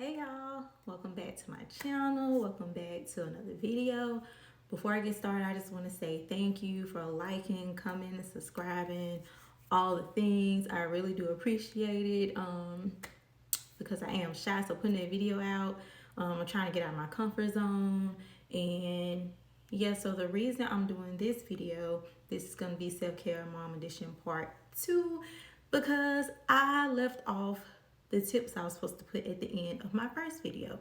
Hey y'all, welcome back to my channel. Welcome back to another video. Before I get started, I just want to say thank you for liking, commenting, subscribing, all the things. I really do appreciate it because I am shy, so putting that video out, I'm trying to get out of my comfort zone. And yeah, so the reason I'm doing this video, this is going to be Self-Care Mom Edition Part 2, because I left off the tips I was supposed to put at the end of my first video.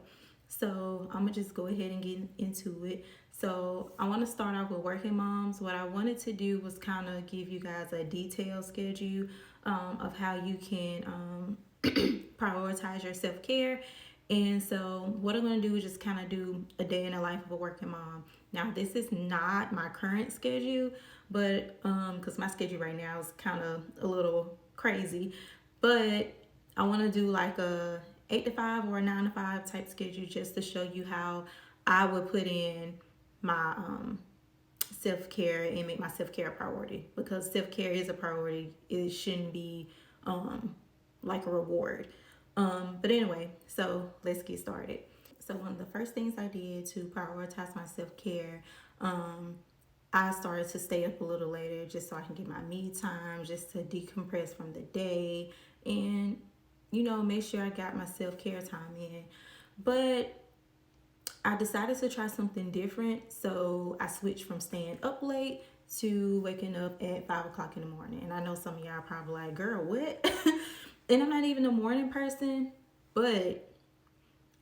So I'm gonna just go ahead and get into it. So I want to start off with working moms. What I wanted to do was kind of give you guys a detailed schedule of how you can prioritize your self-care. And so what I'm going to do is just kind of do a day in the life of a working mom. Now, this is not my current schedule, but because my schedule right now is kind of a little crazy, but I want to do like a 8 to 5 or a 9 to 5 type schedule just to show you how I would put in my self-care and make my self-care a priority, because self-care is a priority. It shouldn't be like a reward. But anyway, so let's get started. So one of the first things I did to prioritize my self-care, I started to stay up a little later just so I can get my me time, just to decompress from the day and, you know, make sure I got my self-care time in. But I decided to try something different, so I switched from staying up late to waking up at 5 o'clock in the morning. And I know some of y'all probably like, girl, what? And I'm not even a morning person, but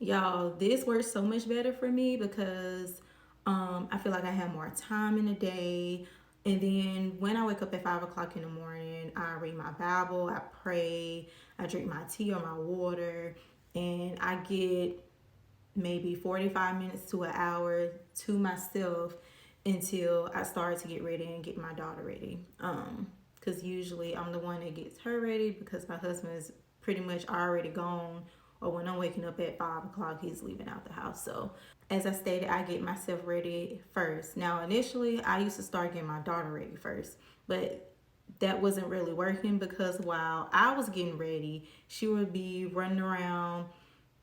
y'all, this works so much better for me because I feel like I have more time in the day. And then when I wake up at 5 o'clock in the morning, I read my Bible, I pray, I drink my tea or my water, and I get maybe 45 minutes to an hour to myself until I start to get ready and get my daughter ready. Because usually I'm the one that gets her ready because my husband is pretty much already gone, or when I'm waking up at 5 o'clock, he's leaving out the house. So as I stated, I get myself ready first. Now, initially, I used to start getting my daughter ready first, but that wasn't really working because while I was getting ready, she would be running around,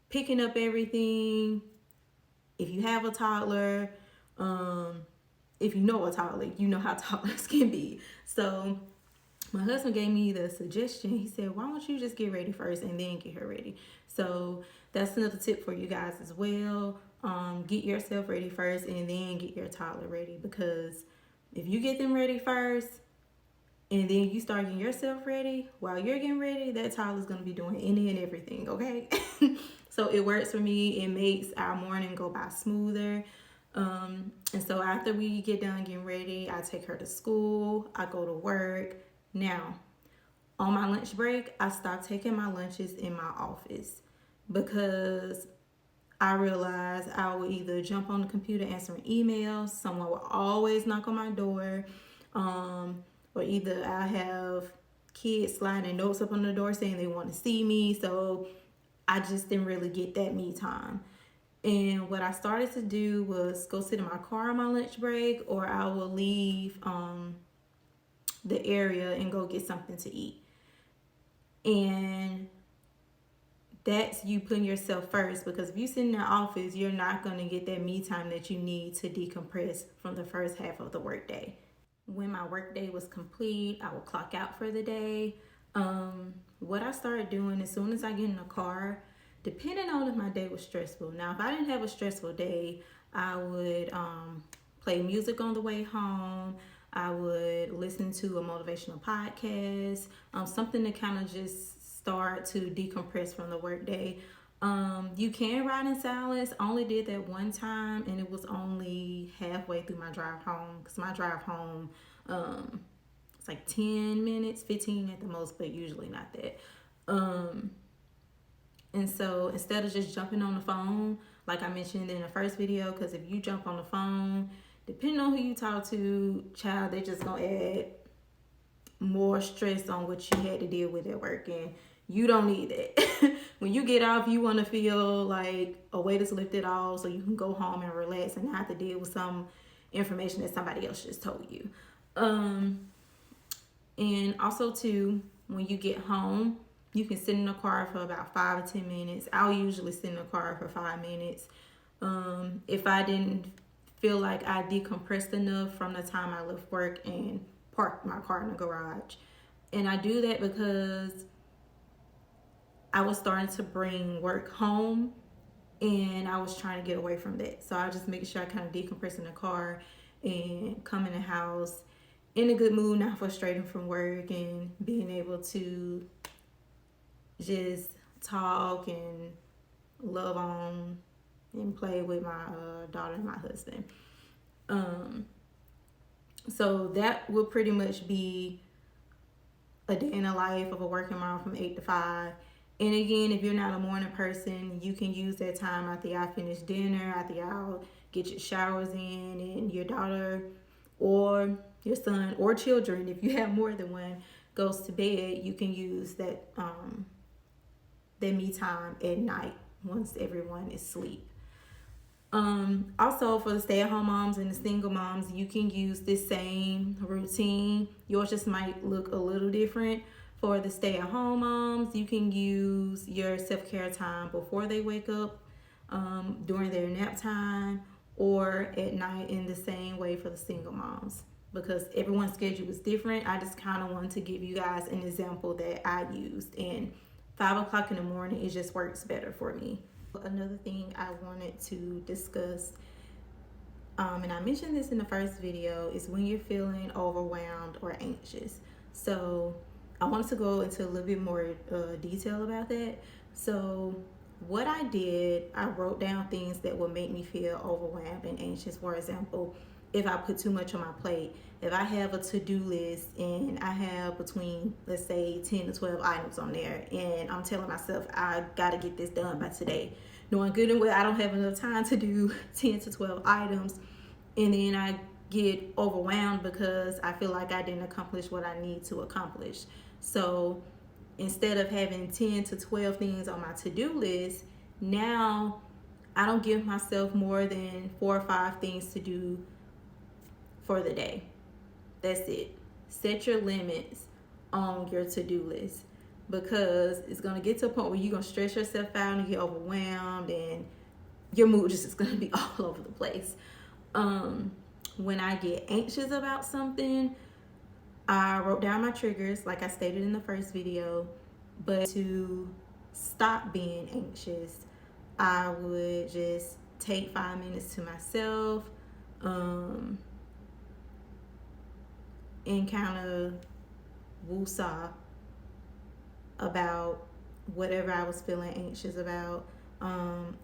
picking up everything. If you have a toddler, if you know a toddler, you know how toddlers can be. So my husband gave me the suggestion. He said, why don't you just get ready first and then get her ready? So that's another tip for you guys as well. Get yourself ready first and then get your toddler ready, because if you get them ready first and then you start getting yourself ready while you're getting ready, that toddler's going to be doing any and everything, okay? So it works for me. It makes our morning go by smoother. And so after we get done getting ready, I take her to school, I go to work. Now, on my lunch break, I stopped taking my lunches in my office because I realized I would either jump on the computer answering emails, someone would always knock on my door, or either I have kids sliding notes up on the door saying they want to see me. So I just didn't really get that me time. And what I started to do was go sit in my car on my lunch break, or I will leave the area and go get something to eat. And that's you putting yourself first, because if you sit in the office, you're not going to get that me time that you need to decompress from the first half of the workday. When my workday was complete, I would clock out for the day. What I started doing as soon as I get in the car, depending on if my day was stressful. Now, if I didn't have a stressful day, I would play music on the way home. I would listen to a motivational podcast, something to kind of just start to decompress from the workday. You can ride in silence. I only did that one time, and it was only halfway through my drive home, because my drive home, it's like 10 minutes, 15 at the most, but usually not that. And so instead of just jumping on the phone, like I mentioned in the first video, because if you jump on the phone, depending on who you talk to, child, they're just going to add more stress on what you had to deal with at work. And you don't need that. When you get off, you want to feel like a weight is lifted off so you can go home and relax and not have to deal with some information that somebody else just told you. And also, too, when you get home, You can sit in the car for about 5 or 10 minutes. I'll usually sit in the car for 5 minutes. If I didn't feel like I decompressed enough from the time I left work and parked my car in the garage. And I do that because I was starting to bring work home and I was trying to get away from that. So I just make sure I kind of decompress in the car and come in the house in a good mood, not frustrated from work, and being able to just talk and love on and play with my daughter and my husband. So that would pretty much be a day in the life of a working mom from 8 to 5. And again, if you're not a morning person, you can use that time after y'all finish dinner, after y'all get your showers in, and your daughter or your son or children, if you have more than one, goes to bed. You can use that me time at night once everyone is asleep. Also, for the stay-at-home moms and the single moms, you can use this same routine. Yours just might look a little different. For the stay-at-home moms, you can use your self-care time before they wake up, during their nap time, or at night in the same way for the single moms. Because everyone's schedule is different, I just kind of wanted to give you guys an example that I used. And 5 o'clock in the morning, it just works better for me. Another thing I wanted to discuss, and I mentioned this in the first video, is when you're feeling overwhelmed or anxious. So I wanted to go into a little bit more detail about that. So what I did, I wrote down things that would make me feel overwhelmed and anxious. For example, if I put too much on my plate, if I have a to-do list and I have between, let's say, 10 to 12 items on there, and I'm telling myself I gotta get this done by today, knowing good and well I don't have enough time to do 10 to 12 items, and then I get overwhelmed because I feel like I didn't accomplish what I need to accomplish. So instead of having 10 to 12 things on my to-do list, now I don't give myself more than 4 or 5 things to do for the day. That's it. Set your limits on your to-do list, because it's going to get to a point where you're going to stress yourself out and get overwhelmed, and your mood just is going to be all over the place. When I get anxious about something, I wrote down my triggers like I stated in the first video. But to stop being anxious, I would just take 5 minutes to myself, and kind of woosah about whatever I was feeling anxious about.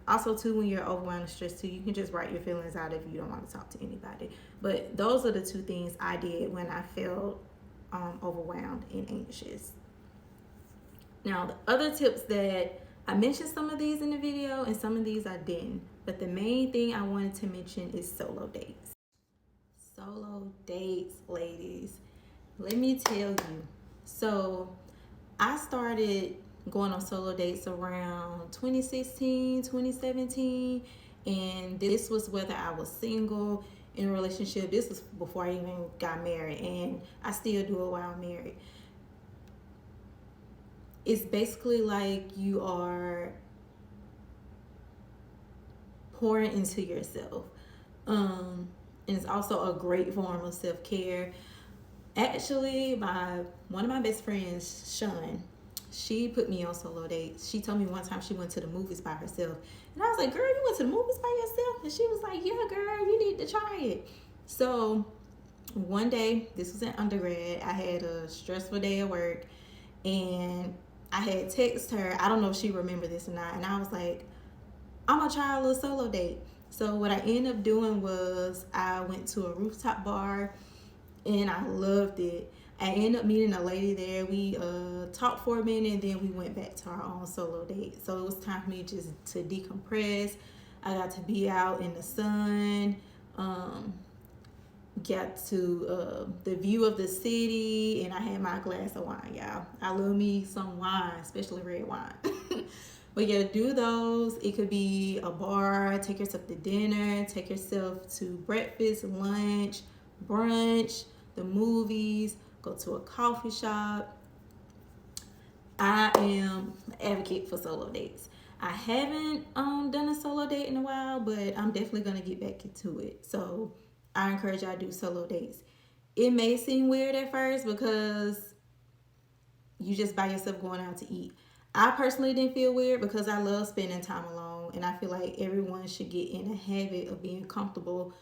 Also too, when you're overwhelmed and stressed too, you can just write your feelings out if you don't want to talk to anybody. But those are the 2 things I did when I felt overwhelmed and anxious. Now, the other tips that I mentioned, some of these in the video and some of these I didn't, but the main thing I wanted to mention is solo dates. Solo dates, ladies, let me tell you. So I started going on solo dates around 2016, 2017, and this was whether I was single, in a relationship. This was before I even got married, and I still do it while I'm married. It's basically like you are pouring into yourself. And it's also a great form of self-care. Actually, one of my best friends, Sean, she put me on solo dates. She told me one time she went to the movies by herself. And I was like, girl, you went to the movies by yourself? And she was like, yeah, girl, you need to try it. So one day, this was in undergrad, I had a stressful day at work, and I had texted her. I don't know if she remembered this or not. And I was like, I'm going to try a little solo date. So what I ended up doing was I went to a rooftop bar, and I loved it. I ended up meeting a lady there. We talked for a minute, and then we went back to our own solo date. So it was time for me just to decompress. I got to be out in the sun, got to the view of the city, and I had my glass of wine, y'all. I love me some wine, especially red wine. But yeah, do those. It could be a bar, take yourself to dinner, take yourself to breakfast, lunch, brunch, the movies, go to a coffee shop. I am an advocate for solo dates. I haven't done a solo date in a while, but I'm definitely gonna get back into it. So I encourage y'all to do solo dates. It may seem weird at first because you just by yourself going out to eat. I personally didn't feel weird because I love spending time alone, and I feel like everyone should get in a habit of being comfortable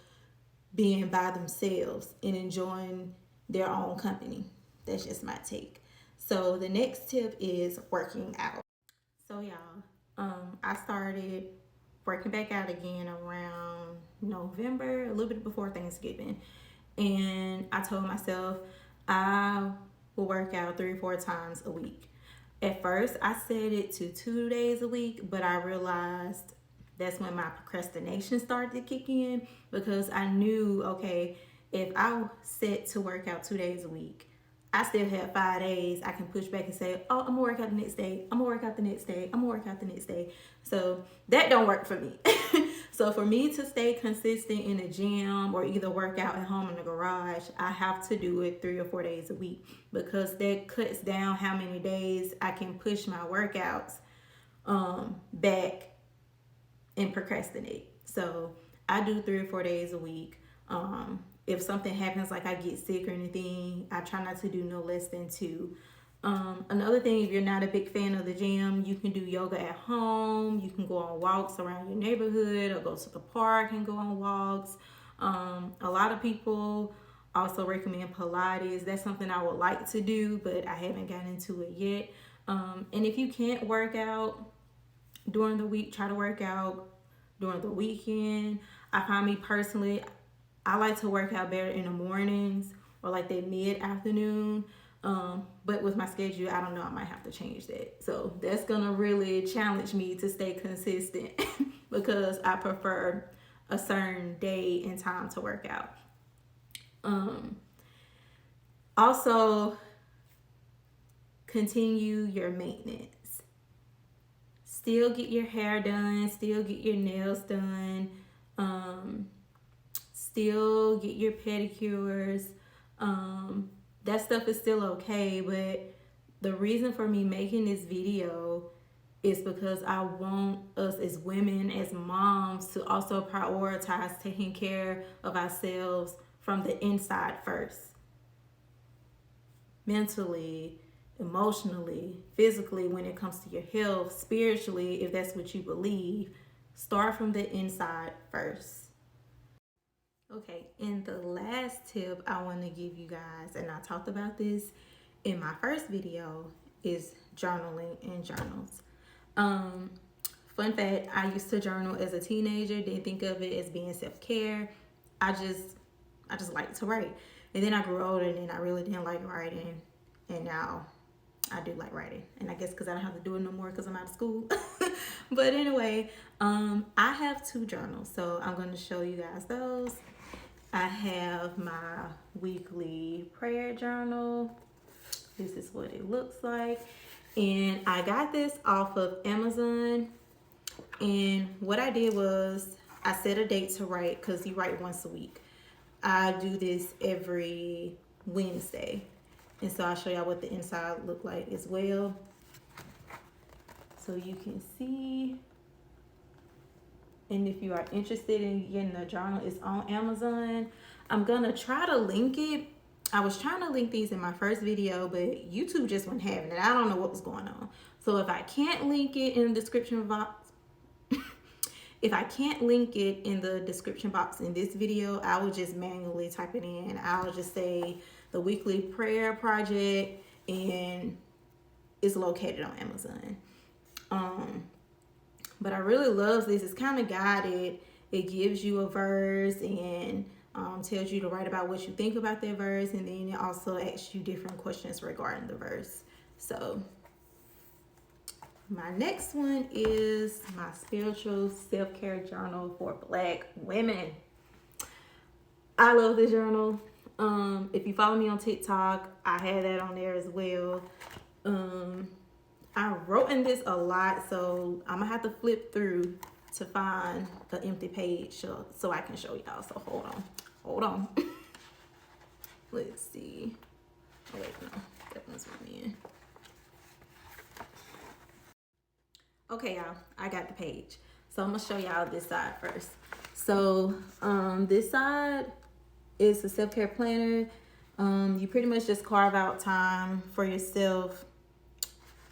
being by themselves and enjoying their own company. That's just my take. So the next tip is working out. So y'all, I started working back out again around November, a little bit before Thanksgiving, and I told myself I will work out 3 or 4 times a week. At first, I set it to 2 days a week, but I realized that's when my procrastination started to kick in because I knew, okay, if I set to work out 2 days a week, I still have 5 days. I can push back and say, oh, I'm gonna work out the next day. I'm gonna work out the next day. I'm gonna work out the next day. So that don't work for me. So for me to stay consistent in the gym or either work out at home in the garage, I have to do it 3 or 4 days a week because that cuts down how many days I can push my workouts back and procrastinate. So I do 3 or 4 days a week. If something happens, like I get sick or anything, I try not to do no less than 2. Another thing, if you're not a big fan of the gym, you can do yoga at home. You can go on walks around your neighborhood or go to the park and go on walks. A lot of people also recommend Pilates. That's something I would like to do, but I haven't gotten into it yet. And if you can't work out during the week, try to work out during the weekend. I find me personally, I like to work out better in the mornings or like that mid-afternoon. But with my schedule, I don't know, I might have to change that. So that's gonna really challenge me to stay consistent because I prefer a certain day and time to work out. Also, continue your maintenance. Still get your hair done, still get your nails done, still get your pedicures. That stuff is still okay, but the reason for me making this video is because I want us as women, as moms, to also prioritize taking care of ourselves from the inside first. Mentally, emotionally, physically, when it comes to your health, spiritually, if that's what you believe, start from the inside first. Okay, and the last tip I want to give you guys, and I talked about this in my first video, is journaling and journals. Fun fact, I used to journal as a teenager, didn't think of it as being self-care. I just like to write. And then I grew older and I really didn't like writing. And now I do like writing. And I guess because I don't have to do it no more because I'm out of school. But anyway, I have 2 journals. So I'm going to show you guys those. I have my weekly prayer journal. This is what it looks like. And I got this off of Amazon. And what I did was I set a date to write because you write once a week. I do this every Wednesday. And so I'll show y'all what the inside look like as well. So you can see. And if you are interested in getting a journal, it's on Amazon. I'm gonna try to link it. I was trying to link these in my first video, but YouTube just wasn't having it. I don't know what was going on. So if I can't link it in the description box, if I can't link it in the description box in this video, I will just manually type it in. I'll just say the weekly prayer project, and it's located on Amazon. But I really love this. It's kind of guided. It gives you a verse and tells you to write about what you think about that verse, and then it also asks you different questions regarding the verse. So my next one is my spiritual self-care journal for Black women. I love this journal. If you follow me on TikTok, I had that on there as well. I wrote in this a lot, so I'm gonna have to flip through to find an empty page so I can show y'all. So hold on. Let's see. Oh wait, no, that one's with me. Okay, y'all, I got the page. So I'm gonna show y'all this side first. So this side is the self-care planner. You pretty much just carve out time for yourself.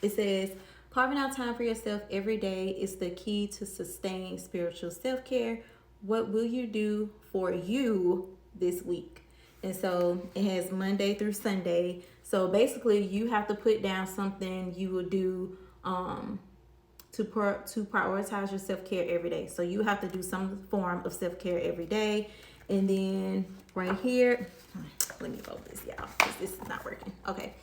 It says carving out time for yourself every day is the key to sustain spiritual self-care. What will you do for you this week? And so it has Monday through Sunday. So basically you have to put down something you will do to prioritize your self-care every day. So you have to do some form of self-care every day. And then right here, let me fold this, y'all, because this is not working. Okay.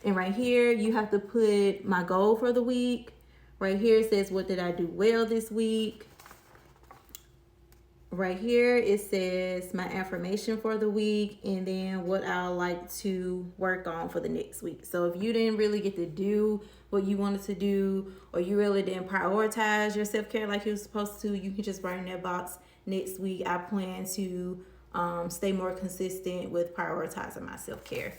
And right here, you have to put my goal for the week. Right here it says, what did I do well this week? Right here it says my affirmation for the week, and then what I like to work on for the next week. So if you didn't really get to do what you wanted to do, or you really didn't prioritize your self-care like you were supposed to, you can just write in that box, next week I plan to stay more consistent with prioritizing my self-care.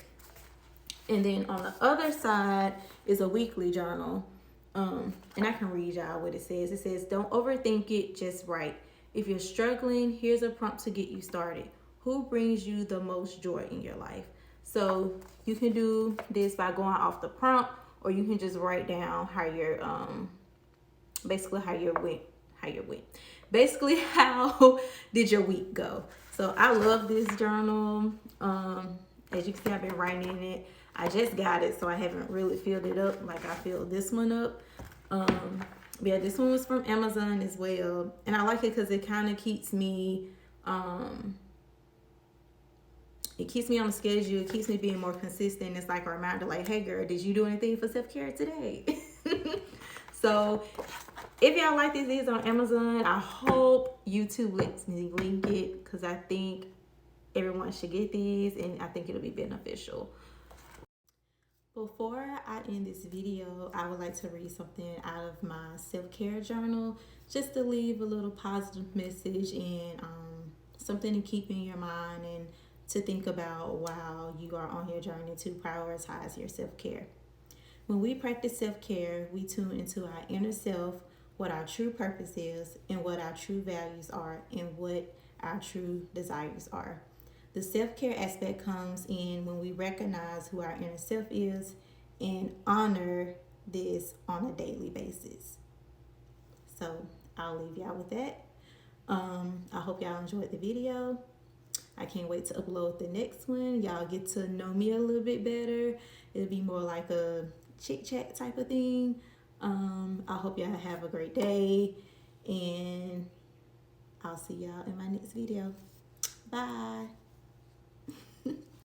And then on the other side is a weekly journal. And I can read y'all what it says. It says, don't overthink it, just write. If you're struggling, here's a prompt to get you started. Who brings you the most joy in your life? So you can do this by going off the prompt, or you can just write down how your basically how your went. Basically, how did your week go? So I love this journal. As you can see, I've been writing in it. I just got it, so I haven't really filled it up like I filled this one up. Yeah, this one was from Amazon as well, and I like it because it kind of keeps me it keeps me on the schedule. It keeps me being more consistent. It's like a reminder, like, hey girl, did you do anything for self-care today? So if y'all like these videos on Amazon, I hope YouTube lets me link it, because I think everyone should get these, and I think it'll be beneficial. Before I end this video, I would like to read something out of my self-care journal, just to leave a little positive message and something to keep in your mind and to think about while you are on your journey to prioritize your self-care. When we practice self-care, we tune into our inner self, what our true purpose is, and what our true values are, and what our true desires are. The self-care aspect comes in when we recognize who our inner self is and honor this on a daily basis. So I'll leave y'all with that. I hope y'all enjoyed the video. I can't wait to upload the next one. Y'all get to know me a little bit better. It'll be more like a chit chat type of thing. I hope y'all have a great day, and I'll see y'all in my next video. Bye.